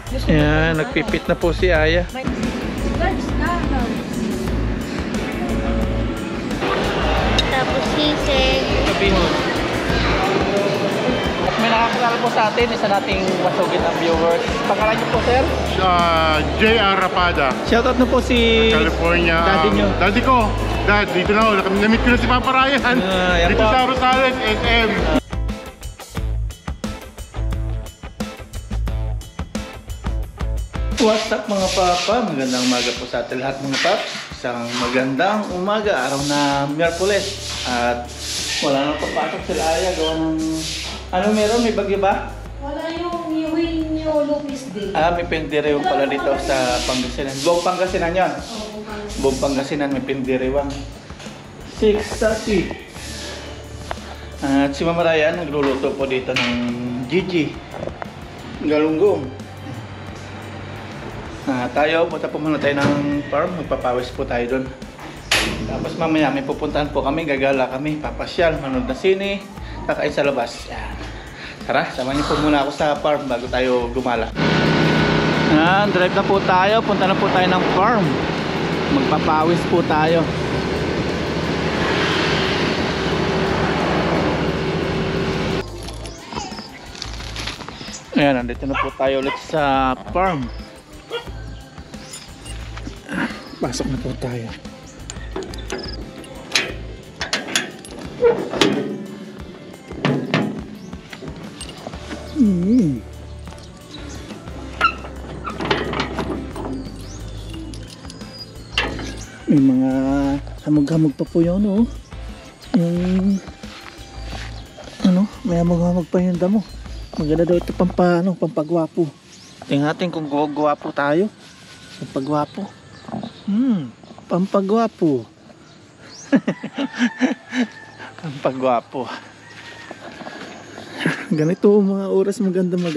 Ayan, nagpipit na po si Aya. Tapos sisig. Bihon. At may nakakilala po sa atin, isa nating wasugin ang viewers. Pangalan niyo po, sir? J.R. Rapada, Shoutout na po si California. daddy niyo. Daddy ko. Dad, dito na ako. Namit ko na si Papa Ryan. Yan Dito po. sa Rosales, SM. What's up mga papa? Magandang umaga po sa atin lahat mga paps. Isang magandang umaga, araw na Miyerkules. At wala nang papasok sila Aya. Gawa ng... Ano meron? May bagyo ba? Wala yung New Lupis Day. May pindirewang pala dito sa Pangasinan. Buong Pangasinan yan. Buong Pangasinan may pindirewang. 6:30. At si Mama Ryan nagluluto po dito ng Gigi Galunggong. Tayo, punta po muna tayo ng farm. Magpapawis po tayo doon. Tapos mamaya may pupuntahan po kami. Gagala kami, papasyal, manood na sine, kakain sa labas. Yan. Tara, samahan niyo po muna ako sa farm bago tayo gumala. Drive na po tayo. Punta na po tayo ng farm. Magpapawis po tayo. Ayan, nandito na po tayo ulit sa farm. Pasok na po tayo. May mga hamog-hamog pa po yun, oh. Yung may hamog-hamog pa yung damo. Maganda daw ito pampagwapo. Tingnan natin kung gwapo tayo. Pampagwapo. Pampagwapo. Pampagwapo. Ganito mga oras maganda mag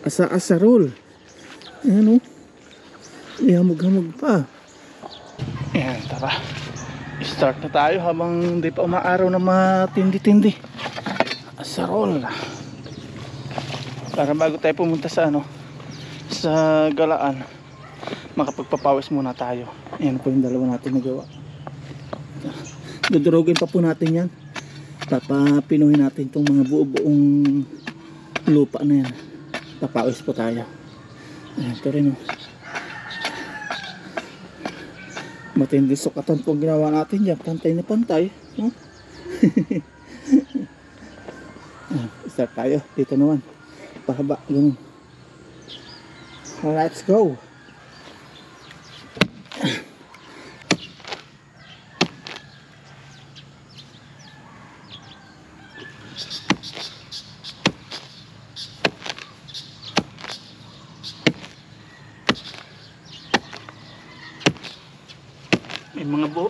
asa-asarol. Ayan, ihamog-hamog pa. Ayan, tara. Start na tayo habang hindi pa umaaraw na matindi-tindi. Asarol. Para bago tayo pumunta sa sa galaan, makapagpapawis muna tayo. Ayan po yung dalawa natin nagawa. Dudurugin pa po natin yan. Papapinuhin natin itong mga buo-buong lupa na yan. Papawis po tayo. Ayan, ito rin, matindi sukatan po ginawa natin dyan. Pantay na pantay. Start tayo. Dito naman. Pahaba. Ganun. Let's go.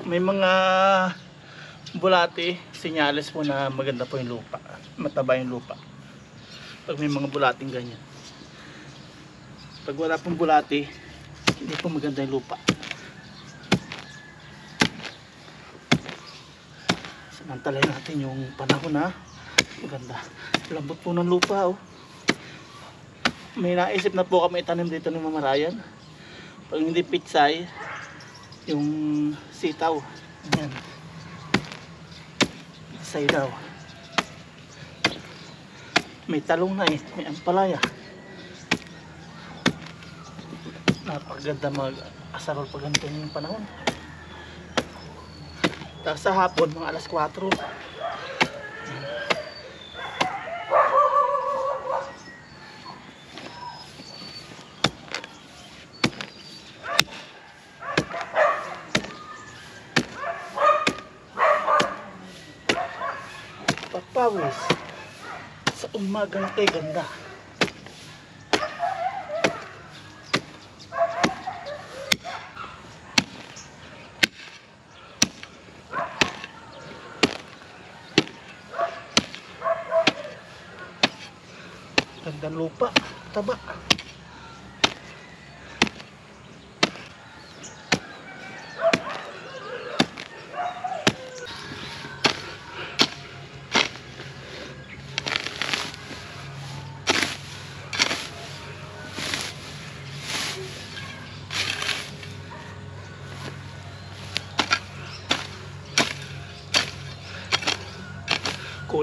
May mga bulati, senyales po na maganda po yung lupa. Mataba yung lupa. Pag may mga bulating ganyan. Pag wala pong bulati, hindi po maganda yung lupa. Samantalahin natin yung panahon na maganda. Lambot po ng lupa, oh. May naisip na po kami itanim dito ni Mama Ryan. Pag hindi pitsay, yung sitaw. Ayan. Pitsay daw. May talong na eh. May ampalaya. Napakaganda mag-asarol pag ganito yung panahon. Tapos sa hapon, mga alas 4. Pagpawis sa umagang kay ganda. Gandang lupa, taba.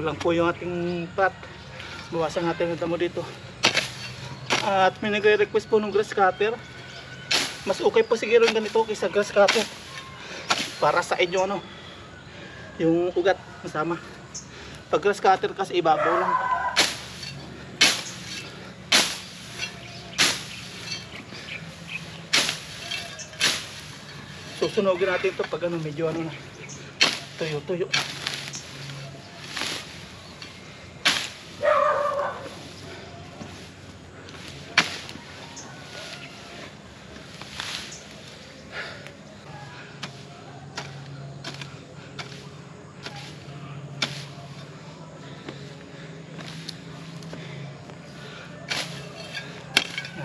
kulang po yung ating pot. Bawasan natin ang damo dito. At may nagre-request po ng grass cutter. Mas okay po siguro yung ganito kaysa grass cutter. Para sa inyo ano, yung ugat masama. Pag grass cutter kasi ibabaw lang. Susunogin natin ito pag ano, medyo ano na, tuyo-tuyo.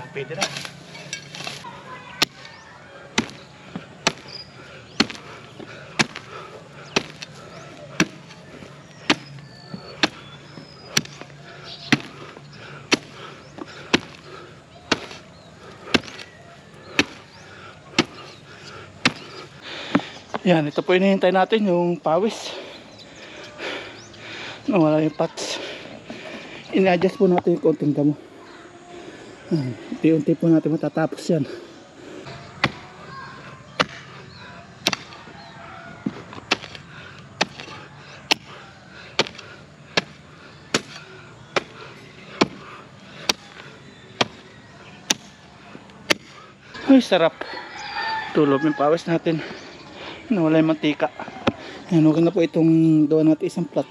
Pwede na. Yan, ito po hinihintay natin yung pawis. Nawala yung pots. In-adjust po natin yung konting damo. Unti-unti po natin matatapos yan. Ay, sarap. Tulog yung pawis natin. Nawala yung mantika. Yan, okay na po itong gawa natin isang plat.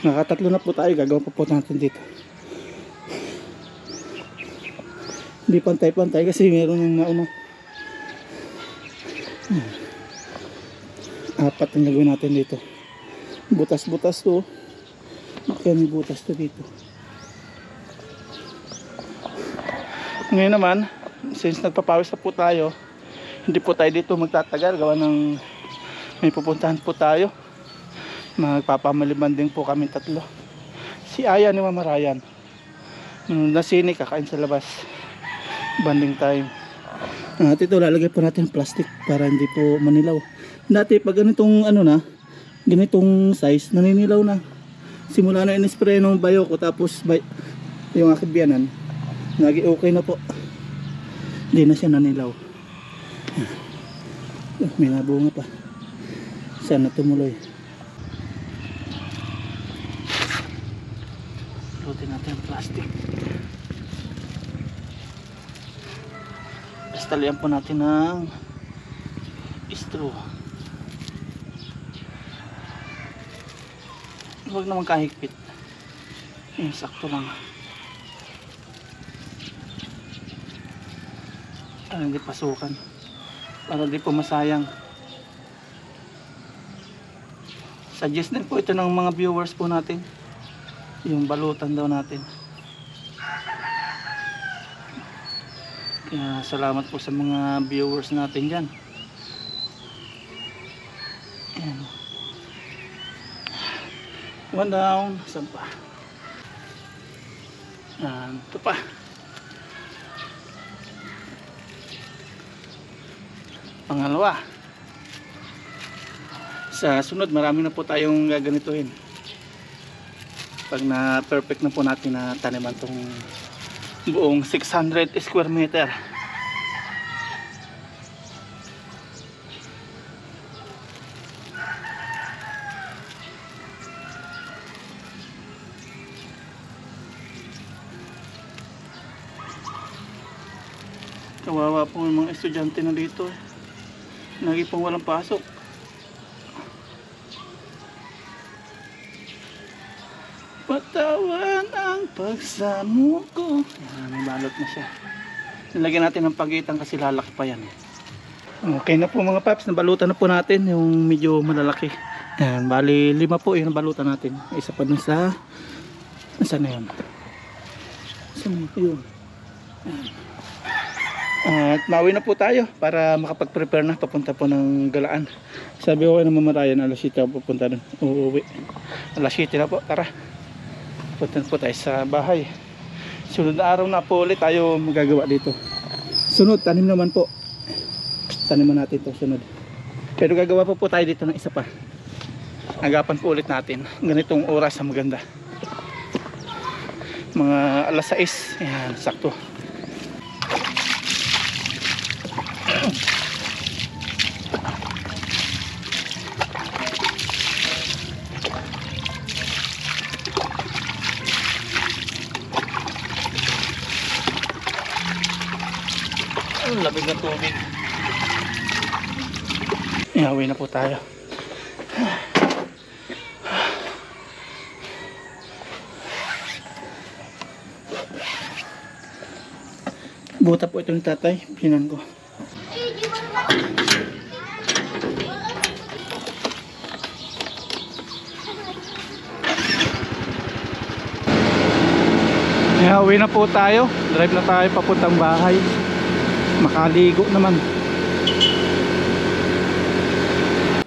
Nakatatlo na po tayo. Gagawa po natin dito. Hindi pantay-pantay kasi meron yung nauna. Apat ang gagawin natin dito. Butas-butas to. Okay, may butas to dito. Ngayon naman, since nagpapawis na po tayo, hindi po tayo dito magtatagal. Gawa ng may pupuntahan po tayo. Magpapamaliban din po kami tatlo. Si Aya ni Mama Ryan. Nasini, kakain sa labas. Banding time. At ito lalagay po natin plastic para hindi po manilaw. Dati pag ganitong ano na, ganitong size, naninilaw na. Simula na in-spray ng bayo ko tapos yung aking biyanan, nagi okay na po. Hindi na siya nanilaw. May nabunga pa. Sana tumuloy. Lutin natin ang plastic. Talian po natin ng straw. Huwag naman kahigpit. Sakto lang. Para hindi pasukan. Para hindi po masayang. Suggest din po ito ng mga viewers po natin. Yung balutan daw natin. Kaya salamat po sa mga viewers natin dyan. Ayan. One down. Saan pa? Ito pa. Pangalawa. Sa sunod marami na po tayong gaganituhin. Pag na perfect na po natin na taniman tong buong 600 square meter. Kawawa po yung mga estudyante na dito. Lagi pong walang pasok. Patawan ang pagsamo ko. Yan, may balot na siya. Nilagyan natin ng pagitan kasi lalaki pa yan. Okay na po mga paps, nabalutan na po natin yung medyo malalaki. Yan, bali 5 po yung nabalutan natin. Isa pa dun sa saan na yun? Saan na yun? At mauwi na po tayo para makapag-prepare na papunta po ng Galaan. Sabi ko kay Mama Ryan, alas 7 ako pupunta dun. Uuwi. Alas 7 na po, tara. Punta po tayo sa bahay. Sunod na araw na po ulit tayo magagawa dito. Sunod, tanim naman po. Taniman natin ito sunod. Pero gagawa po tayo dito ng isa pa. agapan po ulit natin ganitong oras na maganda, mga alas 6. Ayan, sakto. Ang lamig ng tubig. Ihawi na po tayo. Buta po itong tatay, pinan ko. Ihawi na po tayo. Drive na tayo papuntang bahay. Makaligo naman.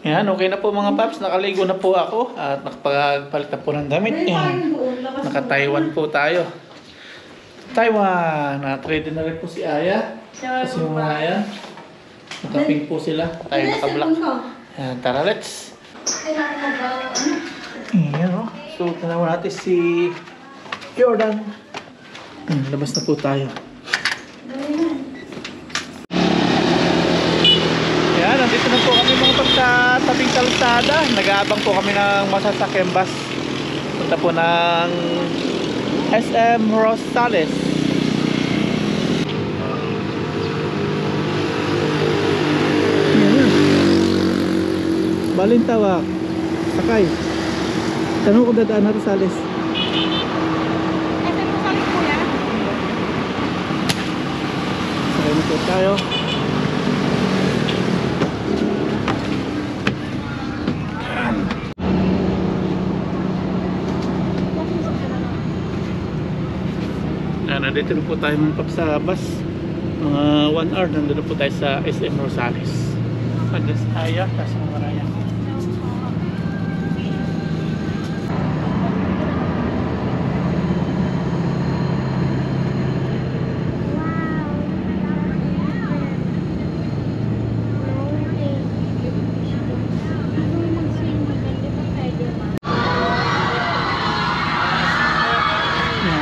Yan, okay na po mga paps. Nakaligo na po ako at nakapagpalit na po ng damit. Yan. Naka-Taiwan po tayo. Taiwan. Naka-trade na rin po si Aya. Kasi yung mga Aya. Naka-pink po sila. Tayo naka-black. Yan, tara, let's. Yan o. So, tanawan natin si Jordan. Yan, labas na po tayo. Yan, nandito na po kami mga pag sa tabing kalsada. Nag-aabang po kami ng masasakyan bus. Punta po ng SM Rosales. Yan. Balintawak. Sakay. Tanong ko dadaan na Rosales. SM Rosales po yan? Sakay na po tayo. Nandito na po tayo mga pap sa bus. Mga 1 hour nandito na po tayo sa SM Rosales. Pandas Aya, tapos mga Raya.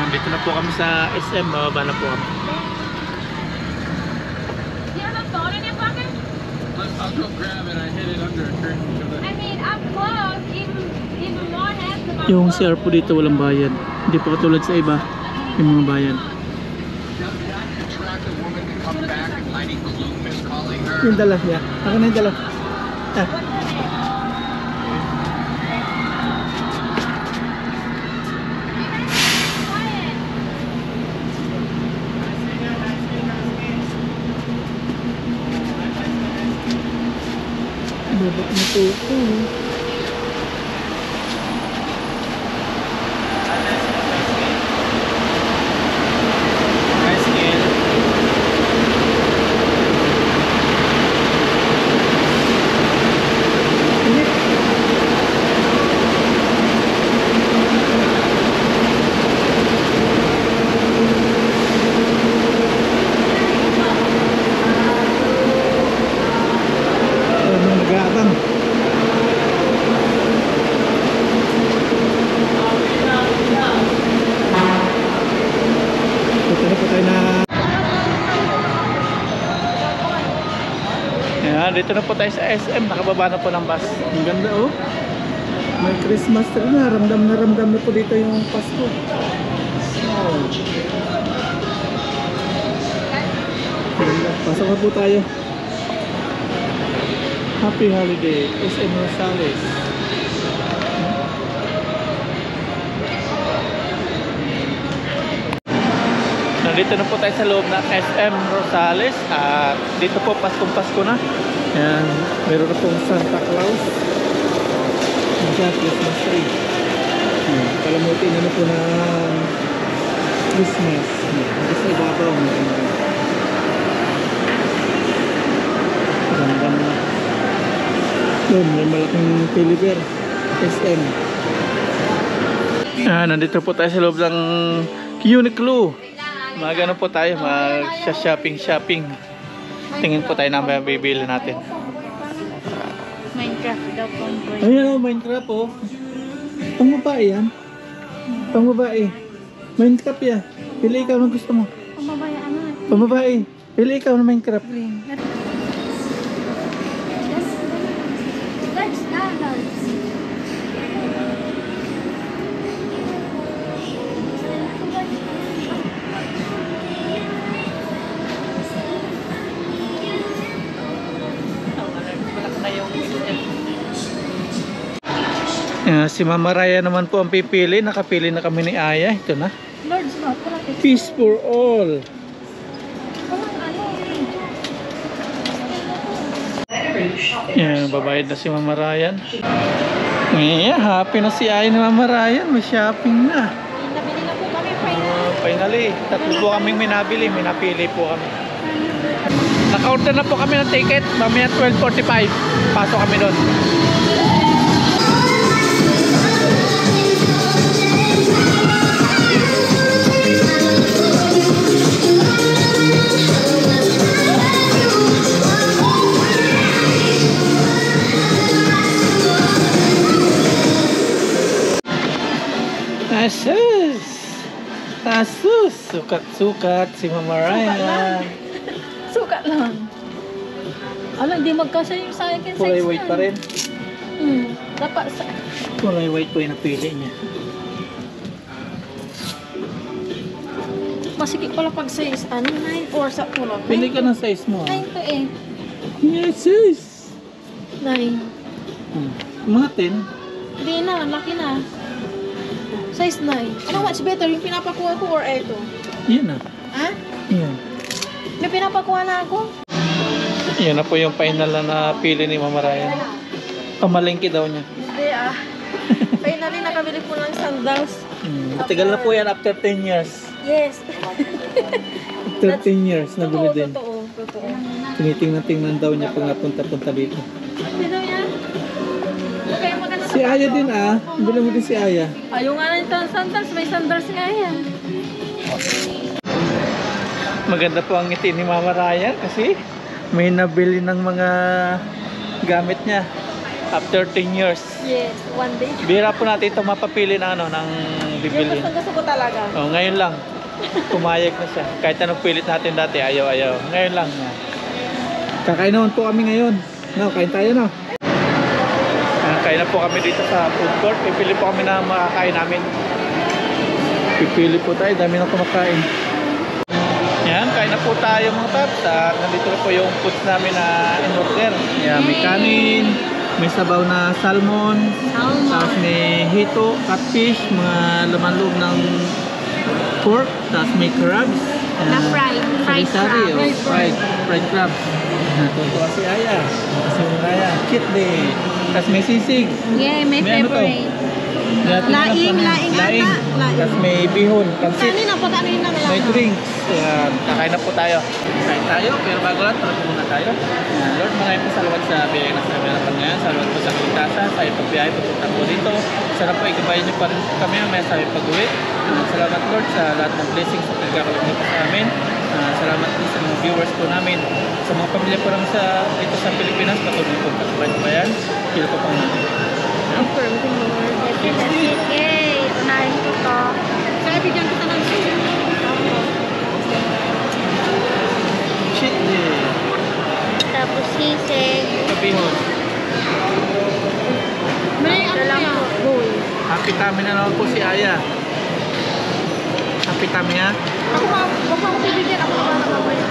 Dito na po kami sa SM, bababa na po kami. I'll go grab it. I hid it under a curtain. I mean, up close, even more handsome. Yung CR po dito walang bayad. Hindi po katulad sa iba, yung mga bayad. Yung dala niya. Ako na yung dala. Ah. Babak na po ito. Nice skin. Nag-aabang. Punta na po tayo na. Ayan, dito na po tayo sa SM. Nakababa na po ng bus. Ang ganda oh. May Christmas tree na. Ramdam na po dito yung Pasko. Oh. Pasok na po tayo. Happy Holiday, SM Rosales. Nandito na po tayo sa loob ng SM Rosales at dito po Paskong-Pasko na. Ayan, meron na pong Santa Claus. Ayan, Christmas tree. Kalamutin na po ng Christmas. Ito sa ibabaw. Ganda na. Doon, may malaking Philipper SM. Nandito po tayo sa loob ng Uniqlo. Magano po tayo, mag-shopping. Tingin po tayo na may bibili natin. Minecraft daw. Ayan o, Minecraft o. Pang babae yan. Pang babae. Minecraft yan. Pili ikaw ng gusto mo. Pamabaya ano eh. Pang babae. Pili ikaw ng Minecraft. Large na, large. Si Mama Raya naman po ang pipili. Nakapili na kami ni Aya. Ito na. Large na, pala. Peace for all. Walang ano. Yan, babayad na si Mama Ryan. Yeah, happy na si Aya ni Mama Ryan. May shopping na. Nabili na po kami, final. Finally, tatlo po kaming minabili. Minapili po kami. Naka-order na po kami ng ticket. Mamaya 12:45. Pasok kami doon. Asus! Sukat-sukat si Mama Ryan. Sukat lang. Alam, di magkasya yung sa akin Kulay size white niyan. pa rin. Dapat sa... Kulay white po yung napili niya. Masikip pala pag size, ano, 9 or sa tulog. Pili ka ng size mo. 9 to 8. Yes, sis! 9. Mga 10. Hindi na, laki na. Size 9. Ano much better, yung pinapakuha ko or ito? Yan na. Ha? Yan. May pinapakuha na ako? Yan na po yung final na napili ni Mama Ryan. Pamalingki daw niya. Hindi ah. Finally, nakabili po ng sandals. Matagal na po yan after 10 years. Yes. After 10 years, nabili din. Totoo. Tinitingnan daw niya pag napunta-punta dito. Sino yan? Okay, maganda Si Aya din ah. Bili mo din si Aya. Ayaw nga na yung sandals. May sandals nga yan. Maganda po ang ngiti ni Mama Ryan kasi may nabili ng mga gamit niya after 10 years. Yes, one day. Bira po natin ito mapapili na ano ng Yung bibili. gusto ko talaga. Oh, ngayon lang. Pumayag na siya. Kahit anong pilit natin dati, ayaw-ayaw. Ngayon lang. Kakain naman po kami ngayon. No, kain tayo no. Kain na po kami dito sa food court. Pipili po kami na makakain namin. Pipili po tayo. Dami na kumakain. Yan, kain na po tayo mga paps. Nandito na po yung foods namin na in-order. Yan, may kanin, may sabaw na salmon, tapos may hito, catfish, mga laman loob ng pork, tapos may crabs. Na fried Sari-sari, crab. fried crabs. Natutuwa si Aya. Kasi yung Aya, cheat day. Tapos may sisig. Yeah, my May ano to? favorite. Laing Laing. Tapos may bihon, pansit. Kanina pa kanina May drinks. Ayan, kakain na po tayo. Kain tayo, pero bago lang, tara muna tayo. Ayan, Lord, maraming po salamat sa biyaya na sa meron ngayon. Salamat po sa kaligtasan, sa iyong pagbiyahe, pupunta po dito. Sana po, igabayan niyo pa rin kami mamaya sa aming pag-uwi. Salamat Lord sa lahat ng blessings sa pagkakaroon niyo po sa amin. Salamat din sa mga viewers po namin. Sa mga pamilya po namin dito sa Pilipinas, patuloy po pagkabayan. Kilo po pang natin. Yay! Unahin ko to. Kaya bigyan kita ng Shit day. tapos sisig. Kabihon. May ano yan? Bowl. Happy tummy na naman po si Aya. Happy tummy ha? Ako wag mo ako bibigyan. Ako mamaya.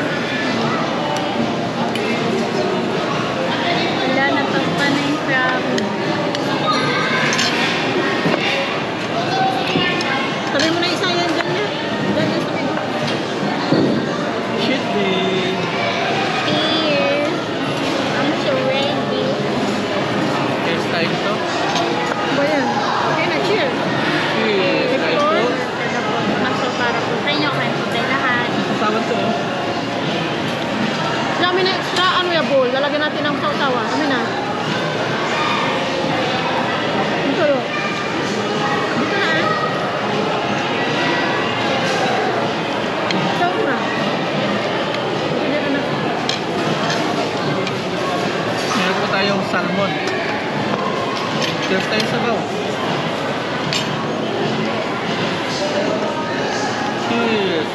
Wala, natakpan na yung crab. Sabi mo na isa yan dyan niya. Dyan yan sabi mo. Shit day. Cheers. I'm so ready. Cheers tayo ito. Ba yan? Okay na, cheers. Cheers tayo ito. Maso para po sa inyo. Kain po tayo lahat. Kasama ito oh. Dami na extra ano ya bowl. Lalagyan natin ng sautawa. Kami na. Ito yun. Dito na eh. Saut na. Dito na. Meron po tayong salmon. Cheers tayo sa baw. Cheers.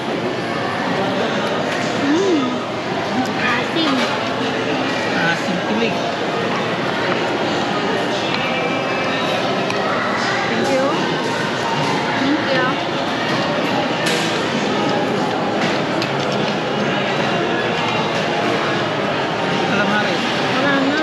Asim. Asim tilig. Thank you. Thank you. Calamares. Wala na.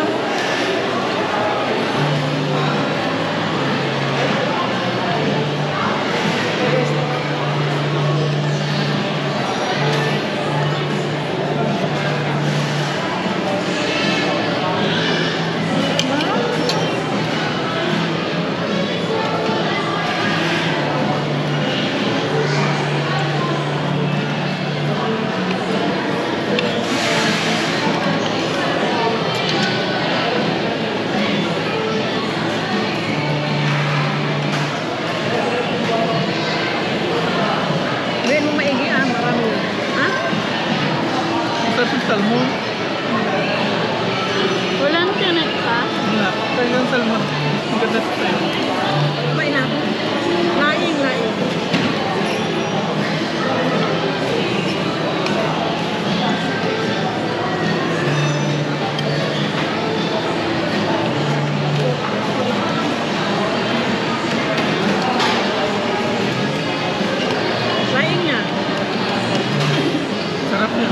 Gawin mo maigi marami yun. Ha? Sarap yung salmon. Walang tiyanak pa. Wala. Kaya yung salmon. Ang ganda sa tayo. Kumain na ako. Laing. Laing niya. Sarap niya.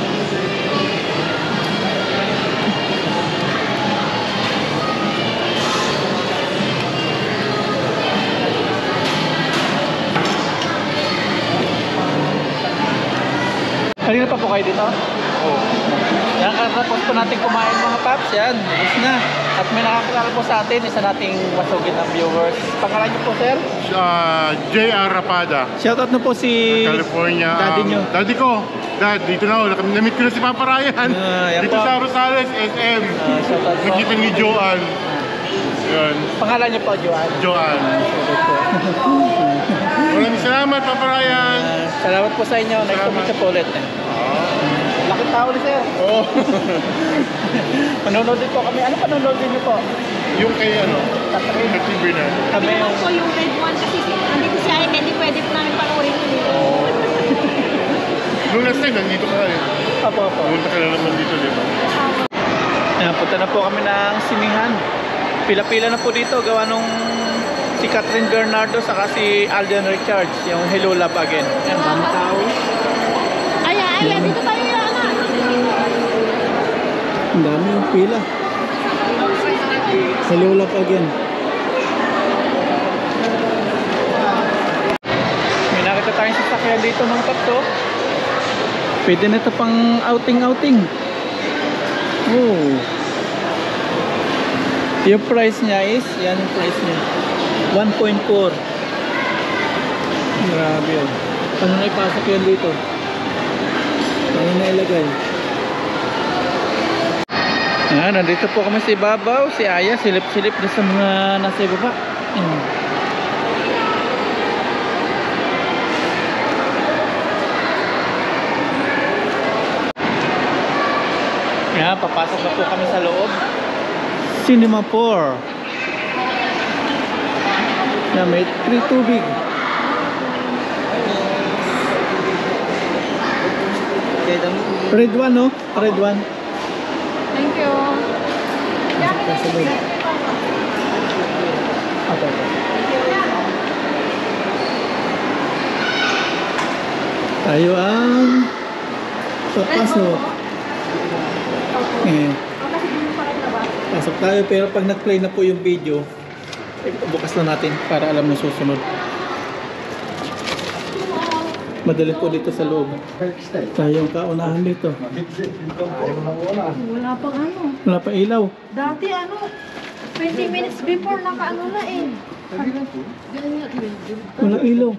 Kanina pa po kayo dito? Oo. Yan, katapos po natin kumain mga paps. Yan, ubos na. At may nakakilala po sa atin, isa nating masugid na viewers. Pangalan niyo po, sir? J.R. Rapada. Shoutout na po si California. daddy niyo. Daddy ko. Dad, dito na ako. Namit ko na si Papa Ryan. Yan Dito po. sa Rosales, SM. Shoutout po. Nakita ni Joan. Yan. Pangalan niyo po, Joan. Joan. Maraming salamat, Papa Ryan. Salamat po sa inyo. Next Salamat. time po ulit. Laking tao ni sir. Oo. Manonood din po kami. Ano panonood din niyo po? Yung kay ano, Tatry. sa TV na. Kami Ito yung... po yung red one kasi andito siya hindi pwede po namin panoorin yun. Nung last time, nandito ka rin. Apo. Pumunta ka na naman dito, di ba? Ayan, punta na po kami ng sinihan. Pila-pila na po dito. Gawa nung si Catherine Bernardo saka si Alden Richards. Yung Hello Love Again. Ayan, mga tao. Ay, dito tayo yung Ang dami yung pila. Hello Love Again. May nakita tayong sasakyan dito ng tatlo. Pwede na ito pang outing-outing. Oh. Yung price niya is, yan yung price niya. 1.4. Grabe yun. Paano na ipasok yan dito? Paano na ilagay? Nandito po kami sa ibabaw. Si Aya, silip-silip na sa mga nasa ibaba. Papasok na po kami sa loob. Cinema 4. May 3 tubig. Red one, no? Red one. Thank you. Tayo ang papasok. Pasok tayo, pero pag nag-play na po yung video, bukas na natin para alam na susunod. Madali po dito sa loob. Tayo ang kaunahan dito. Wala pang ano. Wala pa ilaw. Dati 20 minutes before nakaano na eh. Wala ilaw.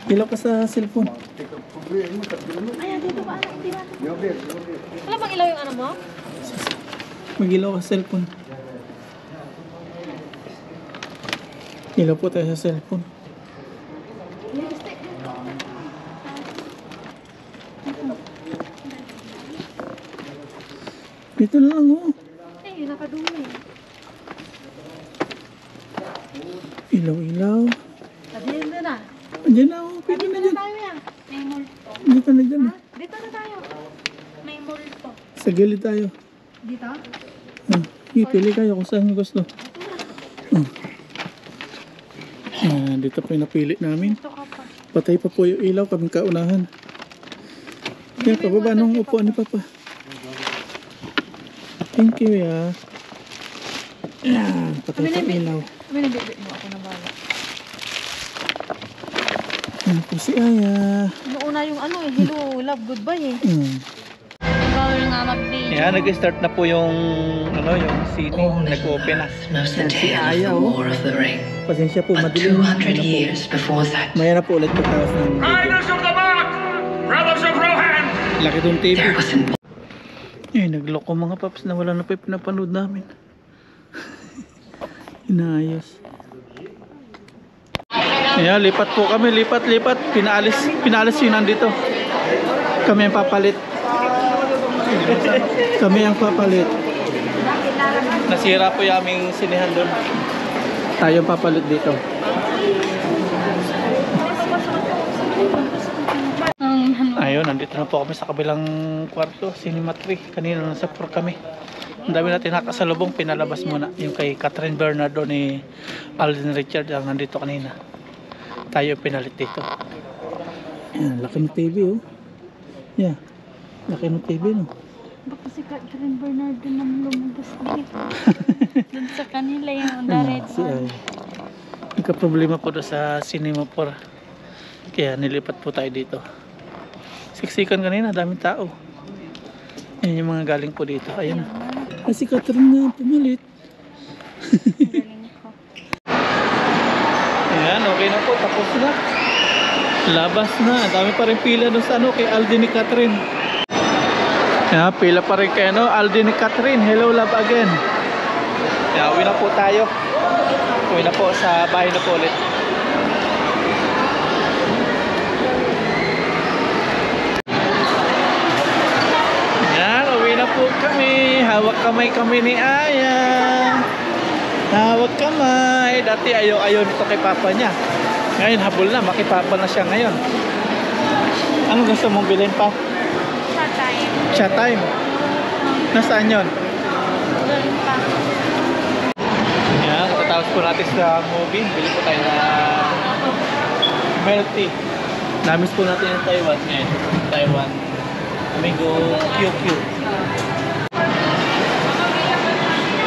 Ilaw ka sa cellphone. Ay, dito ba anak? Hindi natin. Wala bang ilaw yung ano mo? Mag-ilaw ka sa cellphone. Ilaw po tayo sa cellphone. Dito na lang, oh. Eh, nakadumi. Ilaw-ilaw. Sabihin mo na. Andiyan na oh. Pwede na dyan. Tayo yan. May multo. Dito na dyan. Dito na tayo. May multo. Sa gilid tayo. Dito? Pili kayo kung saan gusto. Dito po yung napili namin. Dito ka pa. Patay pa po yung ilaw, kaming kaunahan. Yan, pababa nung upuan ni Papa. Thank you, ya. Yan, patay pa yung ilaw. Kami nabibig mo ako na bala. Yan po si Aya. Noona yung ano eh, hello, love, goodbye eh. Bawal nga mag-video. Yan, nag-start na po yung yung scene. Nag-open na. Knows the Si tale of Aya, the oh. War of the Ring. Pasensya po, But madilim. 200 years before that, Maya na po ulit pagkawas ng video. Riders of the Mark! Brothers of Rohan! Laki tong TV. there was an Nagloko mga paps na wala na pa yung pinapanood namin. Inayos. Ayan, lipat po kami, lipat. Pinalis yun nandito. Kami ang papalit. Kami ang papalit. Nasira po yung aming sinihan doon. Tayo ang papalit dito. Ayun, nandito na po kami sa kabilang kwarto, Cinema 3. Kanina nasa 4 kami. Ang dami natin nakasalubong, pinalabas muna. Yung kay Catherine Bernardo ni Alden Richard ang nandito kanina. Tayo pinalit dito. Ayan, laki ng TV oh. Yeah, laki ng TV no. Baka si Catherine Bernardo nang lumabas dito. Doon sa kanila yung direct. Si Ay. Nagka-problema po doon sa Cinema 4. Kaya nilipat po tayo dito. Siksikan kanina, daming tao. Yan yung mga galing po dito. Ayan. Ay, si Catherine nga pumalit. Ayan, okay na po. Tapos na. Labas na. Dami pa rin pila doon sa kay Alden ni Catherine. Ayan, pila pa rin kay Alden ni Catherine. Hello, love again. Ayan, uwi na po tayo. Uwi na po sa bahay na po ulit. Po kami, hawak kamay kami ni Aya. Hawak kamay. Dati ayaw nito kay papa niya. Ngayon habol na, makipapa na siya ngayon. Ano gusto mong bilhin pa? Chat time. Nasaan yun? Doon pa. Yan, tatapos po natin sa movie. Bili po tayo na milk tea. Namiss po natin yung Taiwan ngayon. Taiwan Mango QQ.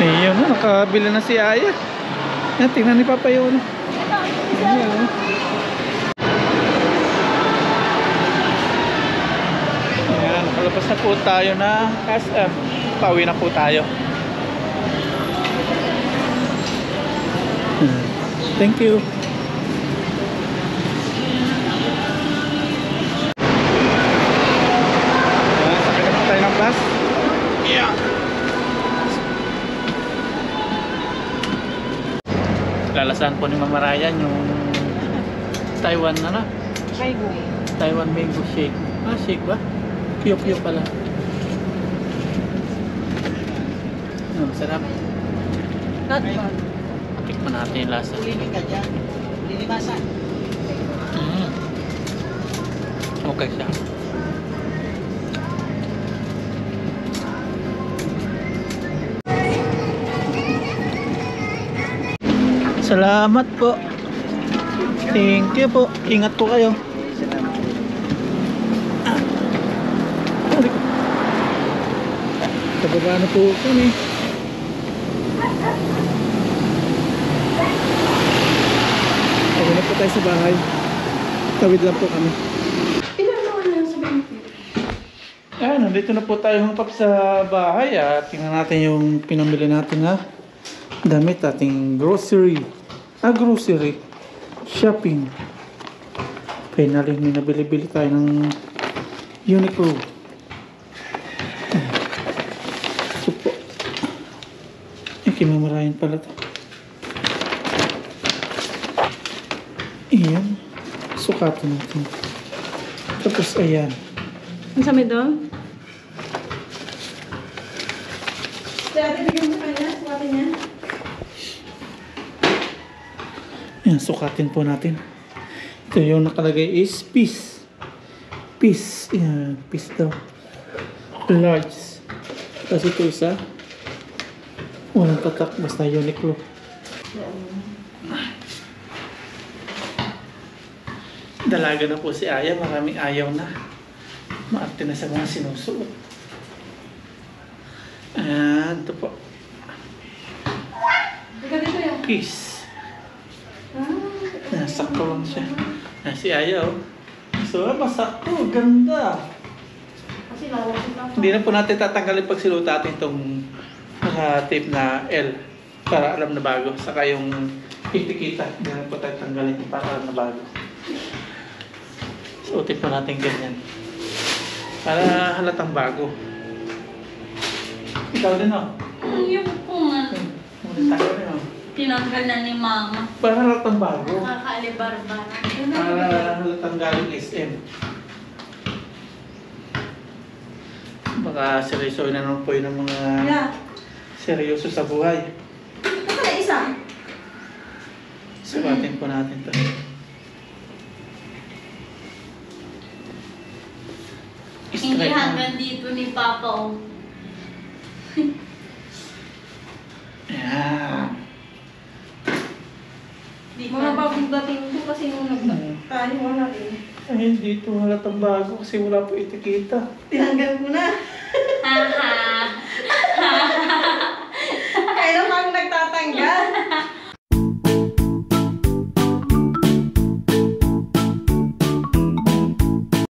Ayun, nakabili na si Aya. Yan, tingnan ni Papa yun. Ayan. Ayan, nakalabas na po tayo na SM. Pauwi na po tayo. Thank you. Ayan, sakay na po tayo ng bus. Yeah. Lalasahan po ni Mama Ryan yung Taiwan Taiwan mango shake. Shake ba? Kiyok pala. Masarap. Tikman natin yung lasa. Okay siya. Salamat po. Thank you po. Ingat po kayo. Kababa na po kami. Okay na po tayo sa bahay. Tawid lang po kami. Nandito na po tayo mga paps sa bahay. Tingnan natin yung pinamili natin na damit, ating grocery. Grocery. Shopping. Finally, may nabili-bili tayo ng Uniqlo. Ito po. Kimamarayan pala ito. Ayan. Sukatan natin. Tapos ayan. Ang sabi doon? Yan, sukatin po natin. Ito yung nakalagay is piece. Piece. Yan, piece daw. Large. Tapos ito isa. Walang tatak, basta Uniqlo. Dalaga na po si Aya, maraming ayaw na. Maarte na sa mga sinusuot. Ayan, ito po. Peace. Sakto lang siya. Si Aya, oh. So, masakto. Ganda. Kasi lawak sila. Hindi na po natin tatanggalin pag siluta natin itong tape na L para alam na bago. Saka yung kitikita. Hindi na po tayo tanggalin para alam na bago. Suotin po natin ganyan. Para halatang bago. Ikaw din, oh. Yung po nga. Muna tayo rin, oh. Tinanggal na ni Mama. Para halatang bago. Nakakaalibar-bar. Para halatang galing SM. Baka seryoso na naman po yun ang mga seryoso sa buhay. Ito na isa. Sukatin po natin to. Hindi hanggang dito ni Papa, oh. Ayan. Mga bagong dating po kasi nung nagtayo wala eh. Ay, hindi ito halatang bago kasi wala po itikita. Tinanggal ko na. Haha.